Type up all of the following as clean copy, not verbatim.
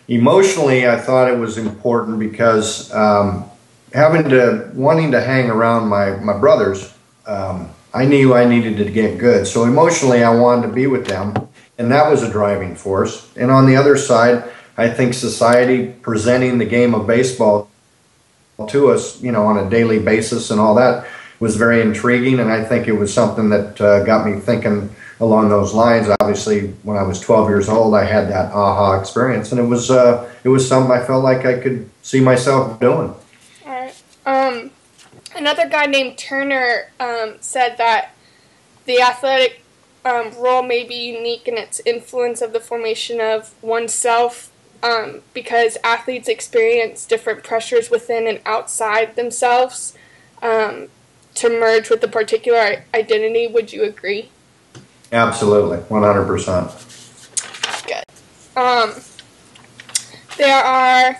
Emotionally, I thought it was important because wanting to hang around my brothers, I knew I needed to get good. So emotionally, I wanted to be with them, and that was a driving force. And on the other side, I think society presenting the game of baseball to us, on a daily basis and all that was very intriguing. And I think it was something that got me thinking along those lines. Obviously, when I was 12 years old, I had that aha experience, and it was something I felt like I could see myself doing. All right. Another guy named Turner said that the athletic role may be unique in its influence of the formation of oneself, because athletes experience different pressures within and outside themselves to merge with a particular identity. Would you agree? Absolutely, 100%. Good. There are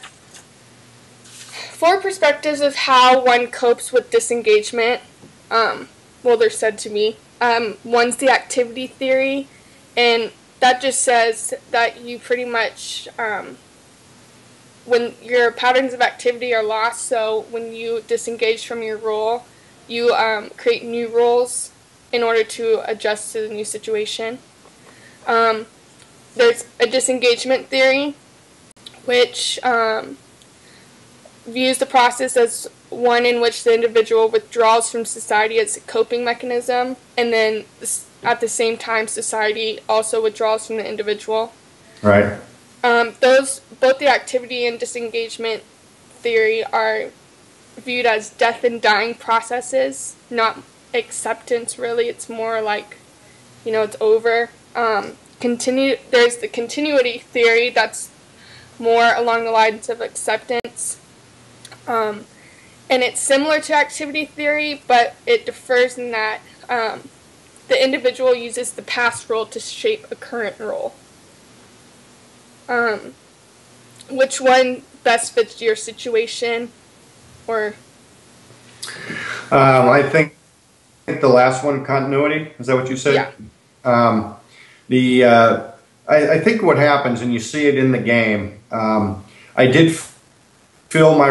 4 perspectives of how one copes with disengagement. Well, they're said to me. One's the activity theory, and that just says that you pretty much, when your patterns of activity are lost, so when you disengage from your role, you create new roles in order to adjust to the new situation. There's a disengagement theory, which views the process as one in which the individual withdraws from society as a coping mechanism, and then at the same time society also withdraws from the individual. Right. Both the activity and disengagement theory are viewed as death and dying processes, not acceptance really. It's more like, it's over. There's the continuity theory that's more along the lines of acceptance. And it's similar to activity theory, but it differs in that the individual uses the past role to shape a current role. Which one best fits your situation? Or I think the last one, continuity. Is that what you said? Yeah. I think what happens, and you see it in the game, I did feel my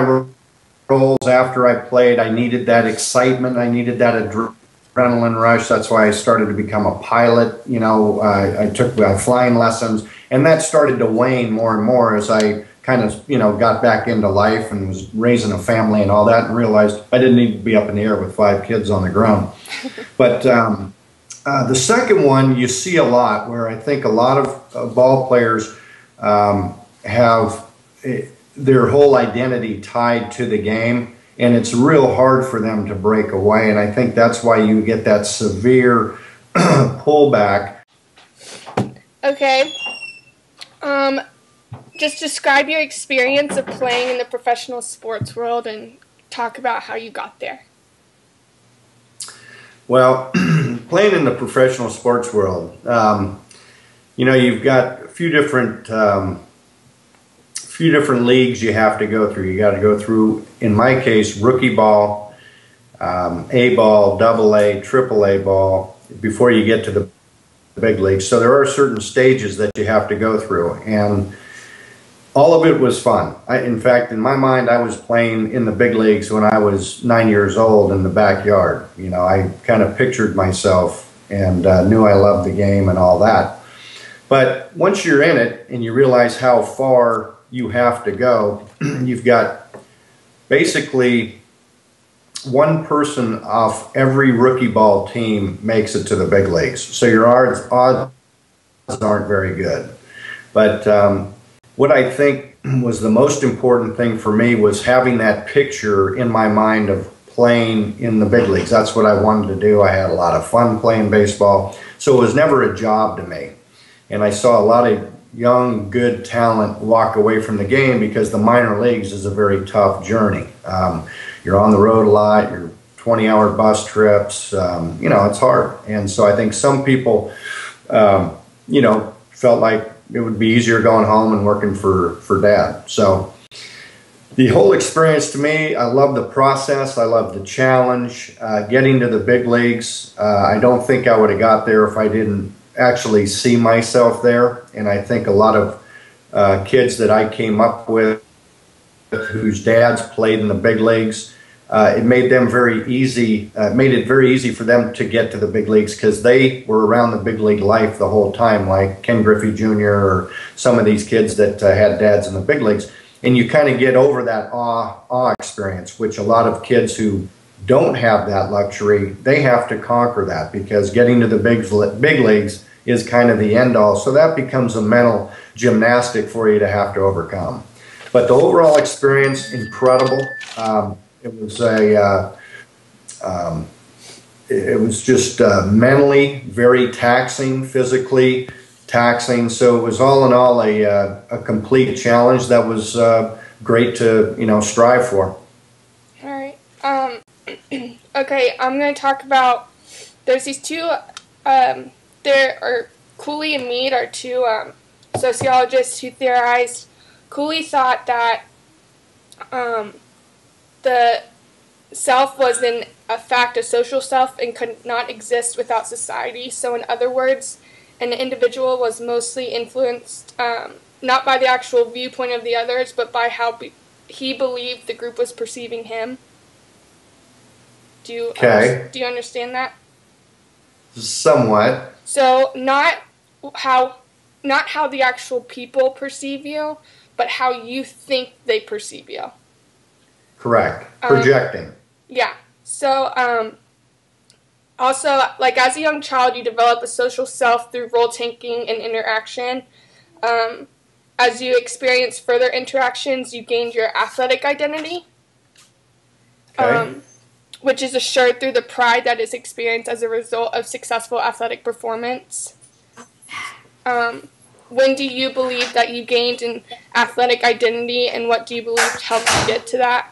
roles after I played. I needed that excitement. I needed that adrenaline rush. That's why I started to become a pilot. I took flying lessons, and that started to wane more and more as I kind of, got back into life and was raising a family and all that, and realized I didn't need to be up in the air with 5 kids on the ground. But the second one you see a lot, where I think a lot of ball players have their whole identity tied to the game, and it's real hard for them to break away. And I think that's why you get that severe pullback. Okay. Just describe your experience of playing in the professional sports world and talk about how you got there. Well, playing in the professional sports world, you've got a few different leagues you have to go through. You got to go through, in my case, rookie ball, A ball, double A, triple A ball, before you get to the big leagues. So there are certain stages that you have to go through, and all of it was fun. In fact, in my mind, I was playing in the big leagues when I was 9 years old in the backyard. I kind of pictured myself and knew I loved the game and all that. But once you're in it and you realize how far you have to go, you've got basically one person off every rookie ball team makes it to the big leagues. So your odds aren't very good. But what I think was the most important thing for me was having that picture in my mind of playing in the big leagues. That's what I wanted to do. I had a lot of fun playing baseball. So it was never a job to me. And I saw a lot of young, good talent walk away from the game because the minor leagues is a very tough journey. You're on the road a lot. You're 20-hour bus trips. It's hard. And so I think some people, felt like it would be easier going home and working for dad. So the whole experience to me, I love the process. I love the challenge. Getting to the big leagues, I don't think I would have got there if I didn't actually see myself there. And I think a lot of kids that I came up with whose dads played in the big leagues. It made them very easy. Made it very easy for them to get to the big leagues because they were around the big league life the whole time, like Ken Griffey Jr. or some of these kids that had dads in the big leagues. And you kind of get over that awe experience, which a lot of kids who don't have that luxury, they have to conquer that because getting to the big leagues is kind of the end all. So that becomes a mental gymnastic for you to have to overcome. But the overall experience, incredible. It was just mentally very taxing, physically taxing. So it was all in all a complete challenge that was great to strive for. All right. Okay, I'm going to talk about. There's these two. There are Cooley and Mead are two sociologists who theorized. Cooley thought that the self was in a fact a social self and could not exist without society. So in other words, an individual was mostly influenced not by the actual viewpoint of the others, but by how he believed the group was perceiving him. Do you understand that? Somewhat. So not how the actual people perceive you, but how you think they perceive you. Correct. Projecting. Yeah. So also, like as a young child, you develop a social self through role taking and interaction. As you experience further interactions, you gained your athletic identity, which is assured through the pride that is experienced as a result of successful athletic performance. When do you believe that you gained an athletic identity, and what do you believe helped you get to that?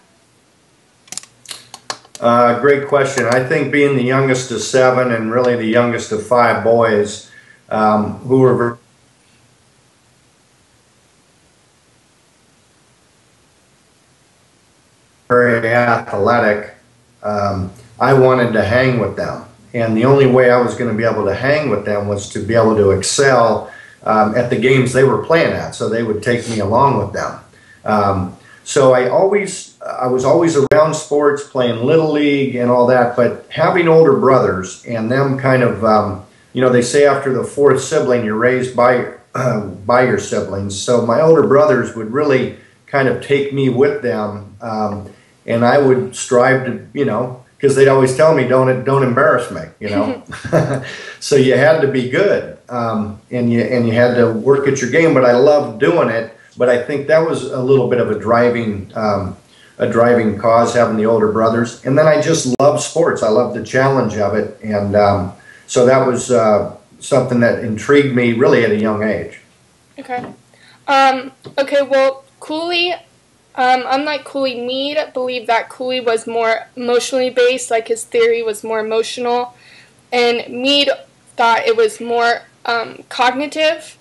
Great question. I think being the youngest of 7 and really the youngest of 5 boys who were very athletic, I wanted to hang with them. And the only way I was going to be able to hang with them was to be able to excel at the games they were playing at. So they would take me along with them. So I was always around sports, playing Little League and all that, but having older brothers and them kind of, they say after the 4th sibling, you're raised by your siblings. So my older brothers would really kind of take me with them, and I would strive to, because they'd always tell me, don't embarrass me, So you had to be good, and you had to work at your game, but I loved doing it. But I think that was a little bit of a driving cause, having the older brothers. And then I just love sports. I love the challenge of it. And so that was something that intrigued me really at a young age. Okay. Well, Cooley, unlike Cooley, Mead believed that Cooley was more emotionally based, like his theory was more emotional. And Mead thought it was more cognitive.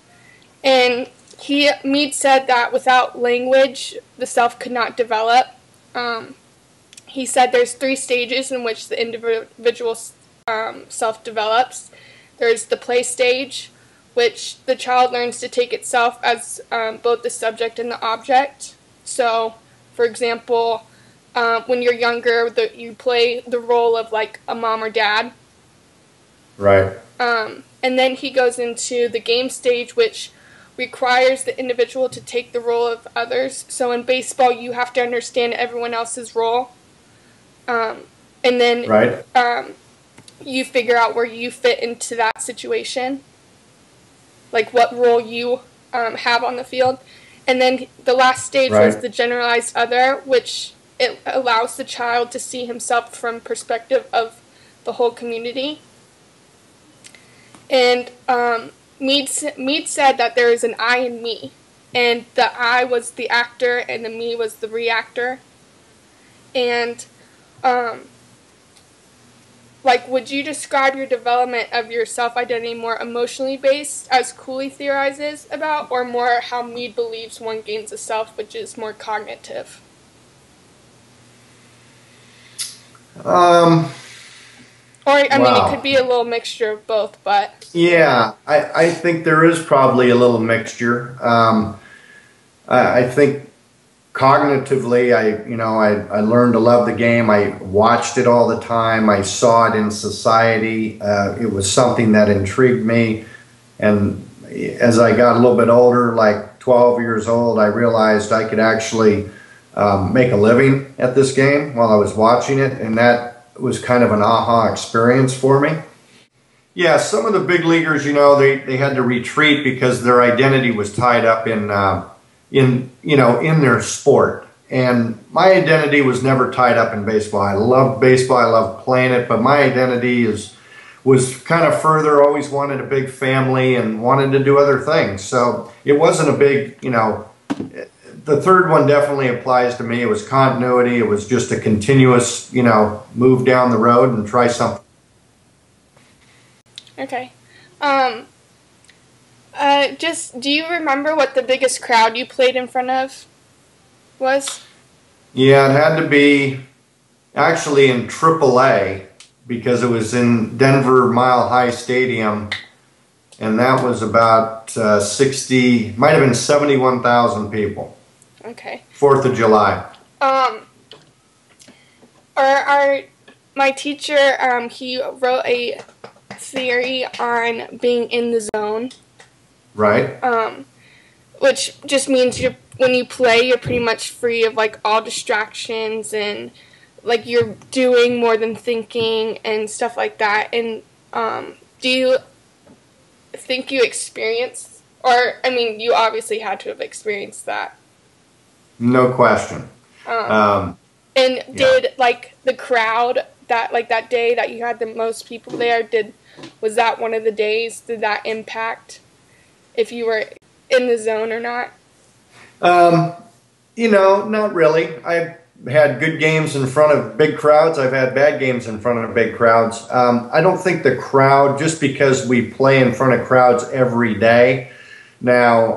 And Mead said that without language, the self could not develop. He said there's 3 stages in which the individual self develops. There's the play stage, which the child learns to take itself as both the subject and the object. So, for example, when you're younger, you play the role of like a mom or dad. Right. And then he goes into the game stage, which requires the individual to take the role of others. So in baseball, you have to understand everyone else's role. And then right. You figure out where you fit into that situation, like what role you have on the field. And then the last stage was the generalized other, which it allows the child to see himself from perspective of the whole community. And Mead said that there is an I in me, and the I was the actor and the me was the reactor. And would you describe your development of your self-identity more emotionally based, as Cooley theorizes about, or more how Mead believes one gains a self, which is more cognitive? Or, I mean, it could be a little mixture of both, but... Yeah, I think there is probably a little mixture. I think cognitively, I learned to love the game. I watched it all the time. I saw it in society. It was something that intrigued me. And as I got a little bit older, like 12 years old, I realized I could actually make a living at this game while I was watching it. And that was kind of an aha experience for me. Yeah, some of the big leaguers, they had to retreat because their identity was tied up in their sport. And my identity was never tied up in baseball. I loved baseball. I loved playing it, but my identity was kind of further. Always wanted a big family and wanted to do other things. So it wasn't a big, the third one definitely applies to me. It was continuity. It was just a continuous, move down the road and try something. Okay. Do you remember what the biggest crowd you played in front of was? Yeah, it had to be actually in AAA because it was in Denver Mile High Stadium, and that was about 60, might have been 71,000 people. Okay. 4th of July. My teacher, he wrote a theory on being in the zone. Right. Which just means when you play, you're pretty much free of like all distractions and like you're doing more than thinking and stuff like that. And do you think you experienced, or I mean, you obviously had to have experienced that. No question. And did like the crowd that day that you had the most people there, was that one of the days? Did that impact if you were in the zone or not? Not really. I've had good games in front of big crowds. I've had bad games in front of big crowds. I don't think the crowd, just because we play in front of crowds every day. Now,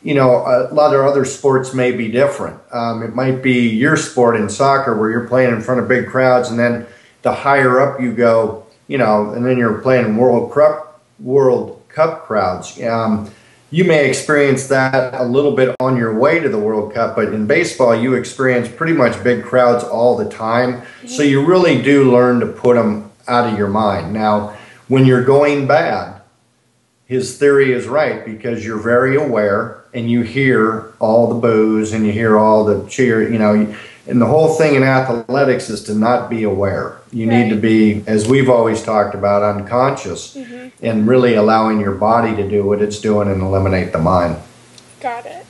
a lot of other sports may be different. It might be your sport in soccer where you're playing in front of big crowds, and then the higher up you go, and then you're playing World Cup crowds. You may experience that a little bit on your way to the World Cup, but in baseball, you experience pretty much big crowds all the time. So you really do learn to put them out of your mind. Now, when you're going bad, his theory is right because you're very aware and you hear all the boos and you hear all the cheer, and the whole thing in athletics is to not be aware. You need to be, as we've always talked about, unconscious and really allowing your body to do what it's doing and eliminate the mind. Got it.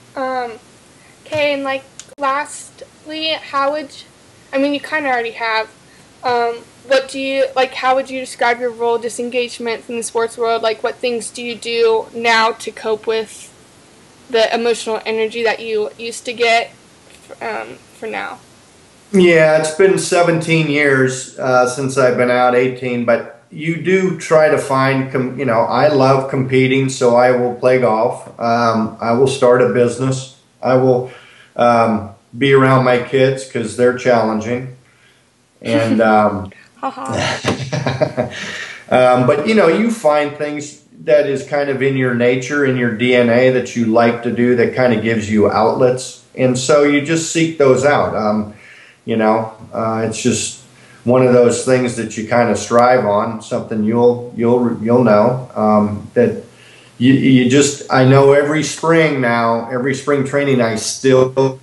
Okay, and like lastly, you kind of already have, how would you describe your role disengagement from the sports world? Like, what things do you do now to cope with the emotional energy that you used to get for now? Yeah, it's been 17 years since I've been out, 18, but you do try to find, I love competing, so I will play golf. I will start a business. I will be around my kids because they're challenging. And, but you find things that is kind of in your nature, in your DNA that you like to do that kind of gives you outlets. And so you just seek those out. It's just one of those things that you kind of strive on, something you'll know, that I know every spring training, I still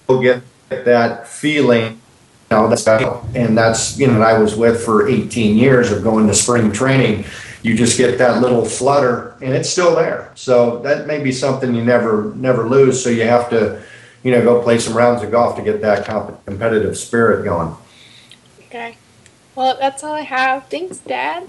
get that feeling, and that's, I was with for 18 years of going to spring training. You just get that little flutter and it's still there. So that may be something you never lose. So you have to, go play some rounds of golf to get that competitive spirit going. Okay. Well, that's all I have. Thanks, Dad.